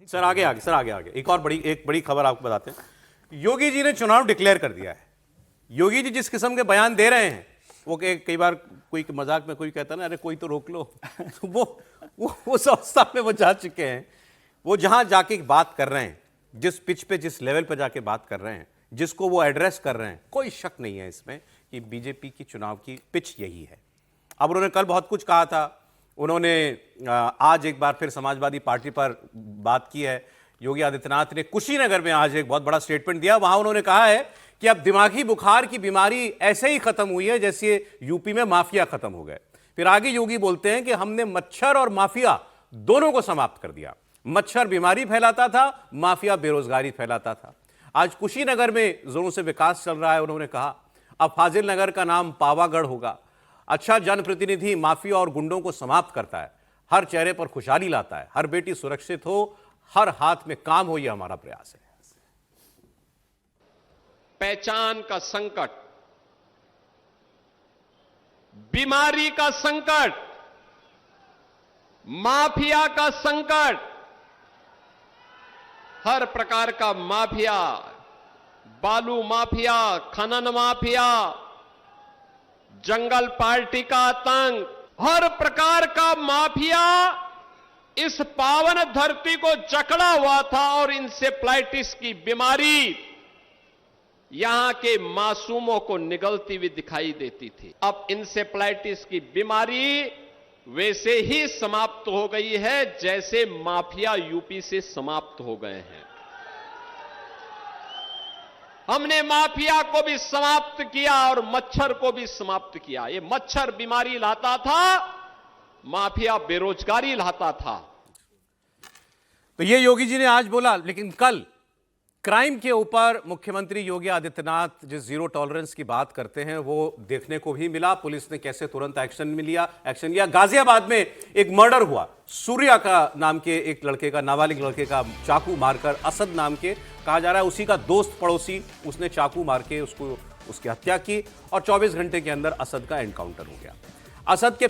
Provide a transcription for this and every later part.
Sir आगे आगे sir आगे आगे एक बड़ी खबर आपको बताते हैं। योगी जी ने चुनाव डिक्लेयर कर दिया है। योगी जी जिस किस्म के बयान दे रहे हैं, वो कई बार कोई मजाक में कोई कहता ना, अरे कोई तो रोक लो तो वो उस अवस्था में वो जा चुके हैं। वो जहां जाके बात कर रहे हैं, जिस पिच पे जिस लेवल पे जाके बात कर रहे हैं, जिसको वो एड्रेस कर रहे हैं, कोई शक नहीं है इसमें कि बीजेपी की चुनाव की पिच यही है। अब उन्होंने कल बहुत कुछ कहा था, उन्होंने आज एक बार फिर समाजवादी पार्टी पर बात की है। योगी आदित्यनाथ ने कुशीनगर में आज एक बहुत बड़ा स्टेटमेंट दिया। वहां उन्होंने कहा है कि अब दिमागी बुखार की बीमारी ऐसे ही खत्म हुई है जैसे यूपी में माफिया खत्म हो गए। फिर आगे योगी बोलते हैं कि हमने मच्छर और माफिया दोनों को समाप्त कर दिया। मच्छर बीमारी फैलाता था, माफिया बेरोजगारी फैलाता था। आज कुशीनगर में जोरों से विकास चल रहा है। उन्होंने कहा अब फाजिल नगर का नाम पावागढ़ होगा। अच्छा जनप्रतिनिधि माफिया और गुंडों को समाप्त करता है, हर चेहरे पर खुशहाली लाता है, हर बेटी सुरक्षित हो, हर हाथ में काम हो, यह हमारा प्रयास है। पहचान का संकट, बीमारी का संकट, माफिया का संकट, हर प्रकार का माफिया, बालू माफिया, खनन माफिया, जंगल पार्टी का आतंक, हर प्रकार का माफिया इस पावन धरती को जकड़ा हुआ था और इंसेफ्लाइटिस की बीमारी यहां के मासूमों को निगलती हुई दिखाई देती थी। अब इंसेफ्लाइटिस की बीमारी वैसे ही समाप्त हो गई है जैसे माफिया यूपी से समाप्त हो गए हैं। हमने माफिया को भी समाप्त किया और मच्छर को भी समाप्त किया। ये मच्छर बीमारी लाता था, माफिया बेरोजगारी लाता था। तो ये योगी जी ने आज बोला, लेकिन कल क्राइम के ऊपर मुख्यमंत्री योगी आदित्यनाथ जिस जीरो टॉलरेंस की बात करते हैं वो देखने को भी मिला। पुलिस ने कैसे तुरंत एक्शन लिया। गाजियाबाद में एक मर्डर हुआ, सूर्या का नाम के एक लड़के का, नाबालिग लड़के का चाकू मारकर, असद नाम के कहा जा रहा है उसी का दोस्त पड़ोसी, उसने चाकू मार के उसकी हत्या की और 24 घंटे के अंदर असद का एनकाउंटर हो गया। असद के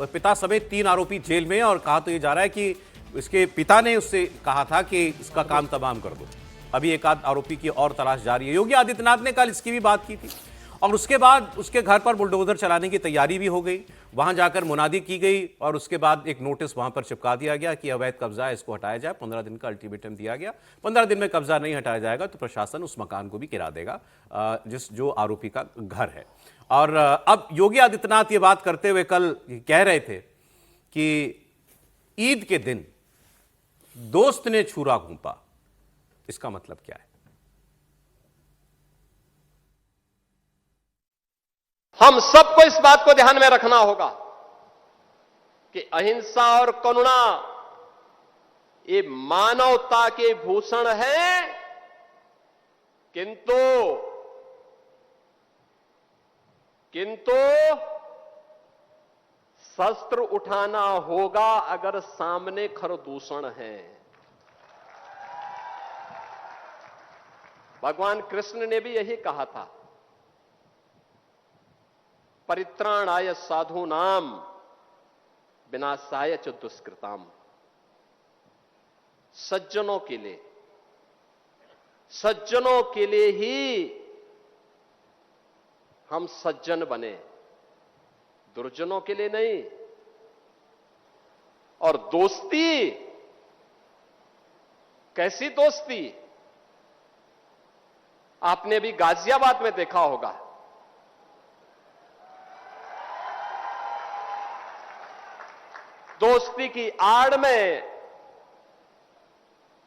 पिता समेत 3 आरोपी जेल में, और कहा तो ये जा रहा है कि इसके पिता ने उससे कहा था कि इसका काम तमाम कर दो। अभी एक आध आरोपी की और तलाश जारी है। योगी आदित्यनाथ ने कल इसकी भी बात की थी और उसके बाद उसके घर पर बुलडोजर चलाने की तैयारी भी हो गई। वहां जाकर मुनादी की गई और उसके बाद एक नोटिस वहां पर चिपका दिया गया कि अवैध कब्जा है, इसको हटाया जाए। 15 दिन का अल्टीमेटम दिया गया। 15 दिन में कब्जा नहीं हटाया जाएगा तो प्रशासन उस मकान को भी गिरा देगा जो आरोपी का घर है। और अब योगी आदित्यनाथ ये बात करते हुए कल कह रहे थे कि ईद के दिन दोस्त ने छुरा घूंपा, इसका मतलब क्या है? हम सबको इस बात को ध्यान में रखना होगा कि अहिंसा और करुणा ये मानवता के भूषण है, किंतु शस्त्र उठाना होगा अगर सामने खरदूषण है। भगवान कृष्ण ने भी यही कहा था, परित्राणाय साधूनाम विनाशाय च दुष्कृताम। सज्जनों के लिए ही हम सज्जन बने, दुर्जनों के लिए नहीं। और दोस्ती, कैसी दोस्ती? आपने भी गाजियाबाद में देखा होगा, दोस्ती की आड़ में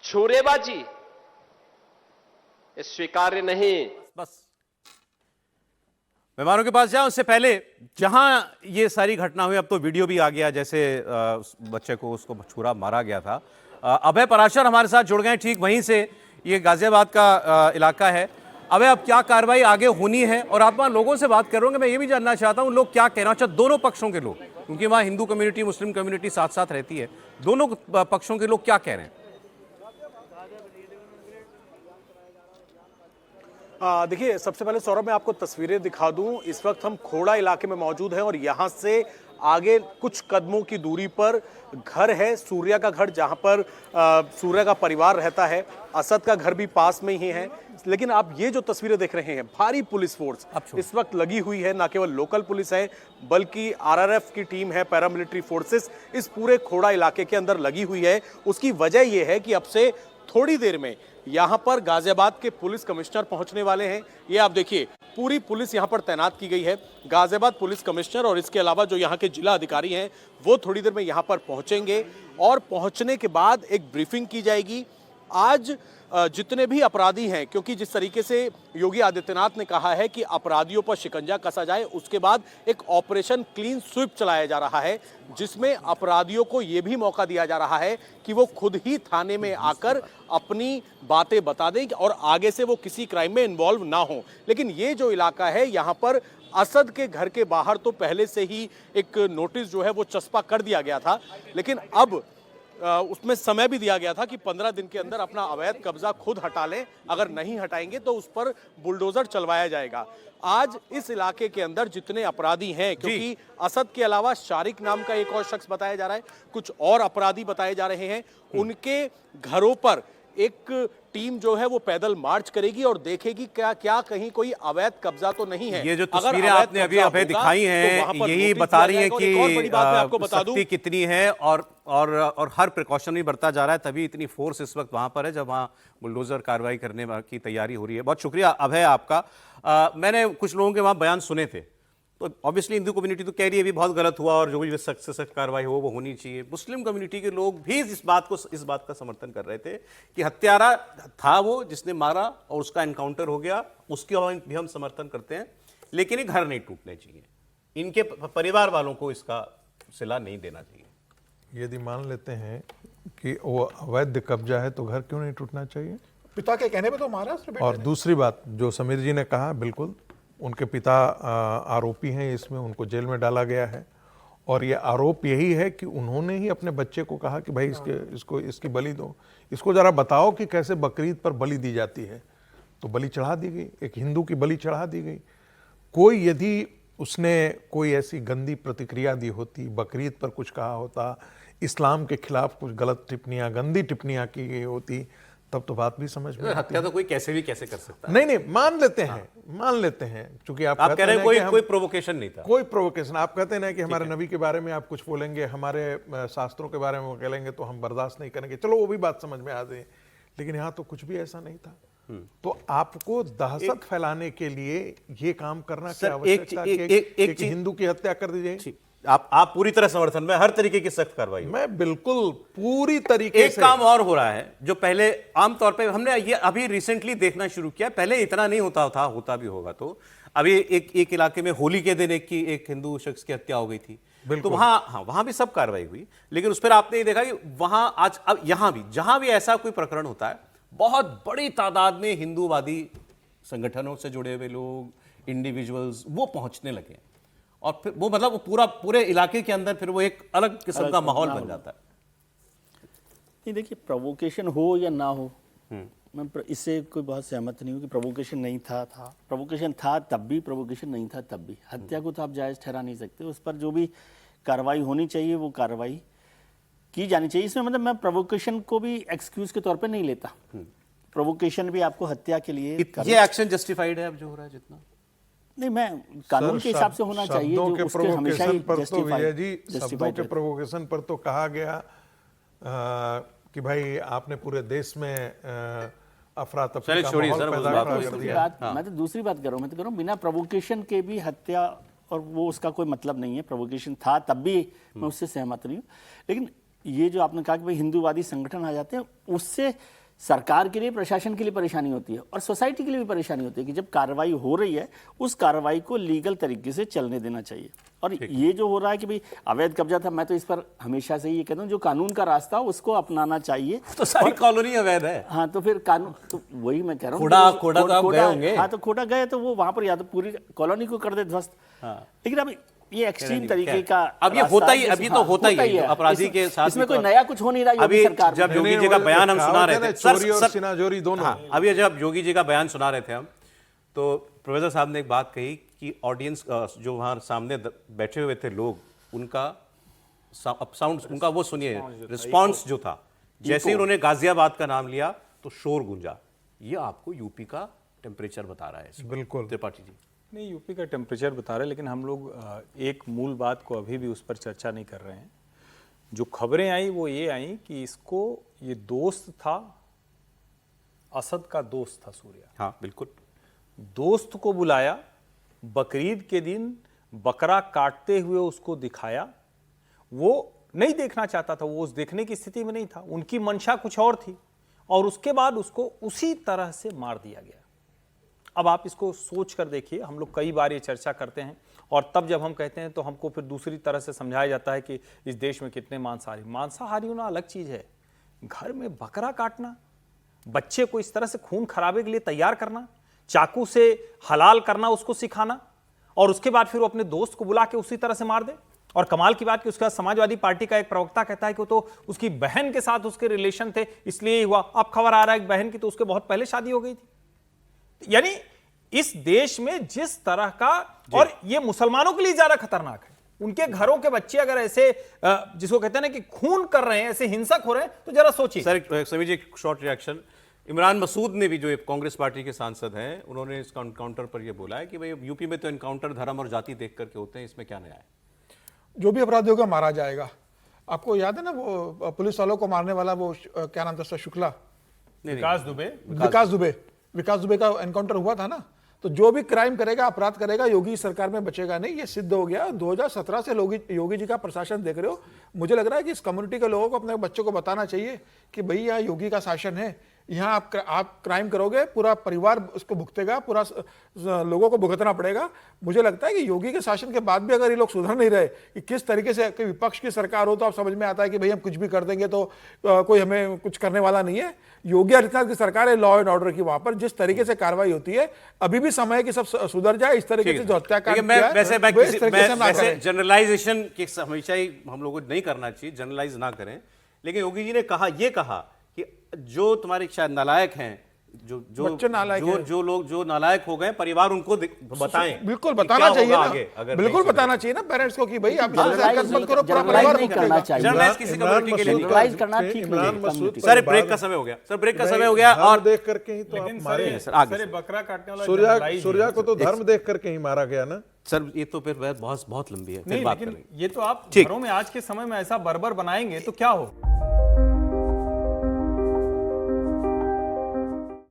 छुरेबाजी, ये स्वीकार्य नहीं। बस मेहमानों के पास जाओ, उससे पहले जहां ये सारी घटना हुई, अब तो वीडियो भी आ गया, जैसे बच्चे को उसको छुरा मारा गया था। अभय पराशर हमारे साथ जुड़ गए ठीक वहीं से, ये गाजियाबाद का इलाका है। अबे अब क्या कार्रवाई आगे होनी है? और आप वहाँ लोगों से बात कर रहे हो, मैं ये भी जानना चाहता हूँ लोग क्या कह रहे हैं। अच्छा, दोनों पक्षों के लोग, क्योंकि वहाँ हिंदू कम्युनिटी मुस्लिम कम्युनिटी साथ साथ रहती है, दोनों पक्षों के लोग क्या कह रहे हैं? देखिए, सबसे पहले सौरभ मैं आपको तस्वीरें दिखा दूं। इस वक्त हम खोड़ा इलाके में मौजूद हैं और यहां से आगे कुछ कदमों की दूरी पर घर है, सूर्या का घर, जहां पर सूर्या का परिवार रहता है। असद का घर भी पास में ही है। लेकिन आप ये जो तस्वीरें देख रहे हैं, भारी पुलिस फोर्स इस वक्त लगी हुई है। ना केवल लोकल पुलिस है बल्कि आरआरएफ की टीम है, पैरामिलिट्री फोर्सेस इस पूरे खोड़ा इलाके के अंदर लगी हुई है। उसकी वजह यह है कि अब से थोड़ी देर में यहां पर गाजियाबाद के पुलिस कमिश्नर पहुंचने वाले हैं। ये आप देखिए, पूरी पुलिस यहां पर तैनात की गई है। गाजियाबाद पुलिस कमिश्नर और इसके अलावा जो यहां के जिला अधिकारी हैं वो थोड़ी देर में यहां पर पहुंचेंगे और पहुंचने के बाद एक ब्रीफिंग की जाएगी। आज जितने भी अपराधी हैं, क्योंकि जिस तरीके से योगी आदित्यनाथ ने कहा है कि अपराधियों पर शिकंजा कसा जाए, उसके बाद एक ऑपरेशन क्लीन स्वीप चलाया जा रहा है, जिसमें अपराधियों को यह भी मौका दिया जा रहा है कि वो खुद ही थाने में आकर अपनी बातें बता दें और आगे से वो किसी क्राइम में इन्वॉल्व ना हो। लेकिन ये जो इलाका है, यहाँ पर असद के घर के बाहर तो पहले से ही एक नोटिस जो है वो चस्पा कर दिया गया था, लेकिन अब उसमें समय भी दिया गया था कि 15 दिन के अंदर अपना अवैध कब्जा खुद हटा लें। अगर नहीं हटाएंगे तो उस पर बुलडोजर चलवाया जाएगा। आज इस इलाके के अंदर जितने अपराधी हैं, क्योंकि असद के अलावा शारिक नाम का एक और शख्स बताया जा रहा है, कुछ और अपराधी बताए जा रहे हैं, उनके घरों पर एक टीम जो है वो पैदल मार्च करेगी और देखेगी क्या क्या कहीं कोई अवैध कब्जा तो नहीं है। ये जो तस्वीरें आपने अभी अभी दिखाई हैं, यही बता रही हैं कि शक्ति कितनी है और हर प्रिकॉशन भी बरता जा रहा है, तभी इतनी फोर्स इस वक्त वहां पर है जब वहां बुलडोजर कार्रवाई करने की तैयारी हो रही है। बहुत शुक्रिया अभय आपका। मैंने कुछ लोगों के वहां बयान सुने थे, तो ऑब्वियसली हिंदू कम्युनिटी तो कह रही है भी बहुत गलत हुआ और जो भी सख्त से सख्त कार्रवाई हो वो होनी चाहिए। मुस्लिम कम्युनिटी के लोग भी इस बात का समर्थन कर रहे थे कि हत्यारा था वो जिसने मारा और उसका एनकाउंटर हो गया, उसके भी हम समर्थन करते हैं, लेकिन ये घर नहीं टूटने चाहिए, इनके परिवार वालों को इसका सिला नहीं देना चाहिए। यदि मान लेते हैं कि वो अवैध कब्जा है तो घर क्यों नहीं टूटना चाहिए? पिता के कहने पे तो महाराष्ट्र बेटे और दूसरी बात जो समीर जी ने कहा, बिल्कुल उनके पिता आरोपी हैं इसमें, उनको जेल में डाला गया है और ये आरोप यही है कि उन्होंने ही अपने बच्चे को कहा कि भाई इसकी बलि दो, इसको जरा बताओ कि कैसे बकरीद पर बलि दी जाती है। तो बलि चढ़ा दी गई, एक हिंदू की बलि चढ़ा दी गई। कोई यदि उसने कोई ऐसी गंदी प्रतिक्रिया दी होती, बकरीद पर कुछ कहा होता, इस्लाम के खिलाफ कुछ गलत टिप्पणियां, गंदी टिप्पणियां की गई होती, तब तो बात भी समझ में हत्या तो कोई कैसे भी कैसे कर सकता है। नहीं मान लेते हैं, मान लेते हैं, क्योंकि आप कह रहे हैं कोई प्रोवोकेशन नहीं था, कोई प्रोवोकेशन। आप कहते हैं ना कि हमारे नबी के बारे में आप कुछ बोलेंगे, हमारे शास्त्रों के बारे में वो कहेंगे तो हम बर्दाश्त नहीं करेंगे, चलो वो भी बात समझ में आ जाए, लेकिन यहाँ तो कुछ भी ऐसा नहीं था। तो आपको दहशत फैलाने के लिए ये काम करना क्या आवश्यकता है? एक हिंदू की हत्या कर दी जाए। आप पूरी तरह समर्थन में, हर तरीके की सख्त कार्रवाई। मैं बिल्कुल पूरी तरीके से। एक काम और हो रहा है जो पहले आमतौर पे हमने ये अभी रिसेंटली देखना शुरू किया, पहले इतना नहीं होता था, होता भी होगा तो अभी एक इलाके में होली के दिन एक हिंदू शख्स की हत्या हो गई थी, तो वहां भी सब कार्रवाई हुई, लेकिन उस पर आपने ये देखा कि वहां आज अब यहां भी जहां भी ऐसा कोई प्रकरण होता है, बहुत बड़ी तादाद में हिंदूवादी संगठनों से जुड़े हुए लोग, इंडिविजुअल्स वो पहुंचने लगे और फिर वो मतलब वो पूरे इलाके के अंदर फिर वो एक अलग किस्म का माहौल बन जाता है। नहीं देखिए, प्रोवोकेशन हो या ना हो, मैं इससे कोई बहुत सहमत नहीं हूँ कि प्रोवोकेशन नहीं था प्रोवोकेशन था तब भी, प्रोवोकेशन नहीं था तब भी। हत्या को तो आप जायज़ ठहरा नहीं सकते, उस पर जो भी कार्रवाई होनी चाहिए वो कार्रवाई की जानी चाहिए। इसमें मतलब मैं प्रोवोकेशन को भी एक्सक्यूज के तौर पे नहीं लेता, प्रोवोकेशन भी आपको हत्या के लिए ये एक्शन जस्टिफाइड है अब जो हो रहा है जितना नहीं, मैं कानून के हिसाब से होना चाहिए जो उसके हमेशा ही शब्दों के प्रोवोकेशन पर तो कहा गया कि भाई आपने पूरे देश में अफरा तफरी का माहौल पैदा कर दिया। मैं तो दूसरी बात कर रहा हूँ, मैं तो कह रहा हूँ बिना प्रोवोकेशन के भी हत्या, और वो उसका कोई मतलब नहीं है। प्रोवोकेशन था तब भी, मैं उससे सहमत नहीं हूँ। लेकिन ये जो आपने कहा कि भाई हिंदूवादी संगठन आ जाते हैं, उससे सरकार के लिए, प्रशासन के लिए परेशानी होती है और सोसाइटी के लिए भी परेशानी होती है कि जब कार्रवाई हो रही है उस कार्रवाई को लीगल तरीके से चलने देना चाहिए। और ये जो हो रहा है कि भाई अवैध कब्जा था, मैं तो इस पर हमेशा से ये कहता हूँ जो कानून का रास्ता उसको अपनाना चाहिए। तो सारी कॉलोनी अवैध है। हाँ, तो फिर कानून, तो वही मैं कह रहा हूँ, खोड़ा तो आप गए होंगे। हाँ, तो खोड़ा गए तो वो वहां पर या तो पूरी कॉलोनी को कर दे ध्वस्त। लेकिन अब ये एक्सट्रीम तरीके का अब ये होता ही, अभी तो होता ही है अपराधी के साथ। इसमें कोई नया कुछ हो नहीं रहा। अभी जब योगी जी का बयान हम सुना रहे थे, चोरी और सिनाजोरी दोनों, अभी जब योगी जी का बयान सुना रहे थे हम, तो प्रोफेसर साहब ने एक बात कही कि ऑडियंस जो वहां सामने बैठे हुए थे लोग, उनका साउंड, उनका वो सुनिए रिस्पॉन्स जो था, जैसे ही उन्होंने गाजियाबाद का नाम लिया तो शोर गूंजा। ये आपको यूपी का टेम्परेचर बता रहा है। बिल्कुल। त्रिपाठी जी, नहीं, यूपी का टेम्परेचर बता रहे हैं, लेकिन हम लोग एक मूल बात को अभी भी उस पर चर्चा नहीं कर रहे हैं। जो खबरें आई वो ये आई कि इसको, ये दोस्त था, असद का दोस्त था सूर्या, हाँ बिल्कुल, दोस्त को बुलाया, बकरीद के दिन बकरा काटते हुए उसको दिखाया। वो नहीं देखना चाहता था, वो उस देखने की स्थिति में नहीं था, उनकी मंशा कुछ और थी, और उसके बाद उसको उसी तरह से मार दिया गया। अब आप इसको सोच कर देखिए, हम लोग कई बार ये चर्चा करते हैं, और तब जब हम कहते हैं तो हमको फिर दूसरी तरह से समझाया जाता है कि इस देश में कितने मांसाहारी होना अलग चीज है, घर में बकरा काटना, बच्चे को इस तरह से खून खराबे के लिए तैयार करना, चाकू से हलाल करना, उसको सिखाना, और उसके बाद फिर वो अपने दोस्त को बुला के उसी तरह से मार दे। और कमाल की बात कि उसका समाजवादी पार्टी का एक प्रवक्ता कहता है कि वो तो उसकी बहन के साथ उसके रिलेशन थे, इसलिए हुआ। अब खबर आ रहा है कि बहन की तो उसके बहुत पहले शादी हो गई थी। यानी इस देश में जिस तरह का, और ये मुसलमानों के लिए ज्यादा खतरनाक है, उनके घरों के बच्चे अगर ऐसे जिसको कहते हैं ना कि खून कर रहे हैं, ऐसे हिंसक हो रहे हैं, तो जरा सोचिए। सर समीर जी, एक शॉर्ट रिएक्शन। इमरान मसूद ने भी, जो एक कांग्रेस पार्टी के सांसद हैं, उन्होंने इस एनकाउंटर पर यह बोला है कि भाई यूपी में तो एनकाउंटर धर्म और जाति देख करके होते हैं, इसमें क्या नया है? जो भी अपराधी होगा मारा जाएगा। आपको याद है ना वो पुलिस वालों को मारने वाला, वो क्या नाम था उसका, शुक्ला, विकास दुबे विकास दुबे का एनकाउंटर हुआ था ना। तो जो भी क्राइम करेगा, अपराध करेगा, योगी सरकार में बचेगा नहीं, ये सिद्ध हो गया। 2017 से योगी जी का प्रशासन देख रहे हो। मुझे लग रहा है कि इस कम्युनिटी के लोगों को, अपने बच्चों को बताना चाहिए कि भाई यहाँ योगी का शासन है, यहाँ आप क्राइम करोगे, पूरा परिवार उसको भुगतेगा, पूरा लोगों को भुगतना पड़ेगा। मुझे लगता है कि योगी के शासन के बाद भी अगर ये लोग सुधर नहीं रहे कि किस तरीके से, कि विपक्ष की सरकार हो तो आप समझ में आता है कि भाई हम कुछ भी कर देंगे तो कोई हमें कुछ करने वाला नहीं है। योगी आदित्यनाथ की सरकार है, लॉ एंड ऑर्डर की, वहां पर जिस तरीके से कार्रवाई होती है, अभी भी समय है कि सब सुधर जाए। इस तरीके से जो हत्याकांड, वैसे जनरलाइजेशन की हमेशा ही हम लोगों को नहीं करना चाहिए, जनरलाइज ना करें। लेकिन योगी जी ने कहा, ये कहा कि जो तुम्हारे शायद नालायक हैं, जो लोग जो नालायक हो गए, परिवार उनको बताएं। बिल्कुल बताना चाहिए ना, बिल्कुल बताना चाहिए ना पेरेंट्स को कि भाई आप मत करो, पूरा परिवार नहीं करना चाहिए, जर्नलाइज किसी कम्युनिटी के लिए जनरलाइज करना ठीक नहीं है। सर ब्रेक का समय हो गया, सर ब्रेक का समय हो गया। और देख करके ही तो आप मारे हैं सर, आगे बकरा काटने वाला सूर्या को तो धर्म देख करके ही मारा गया ना सर। ये तो फिर बहुत लंबी है, फिर नहीं, बात लेकिन करेंगे। ये तो आप घरों में आज के समय में ऐसा बर्बर बनाएंगे तो क्या हो।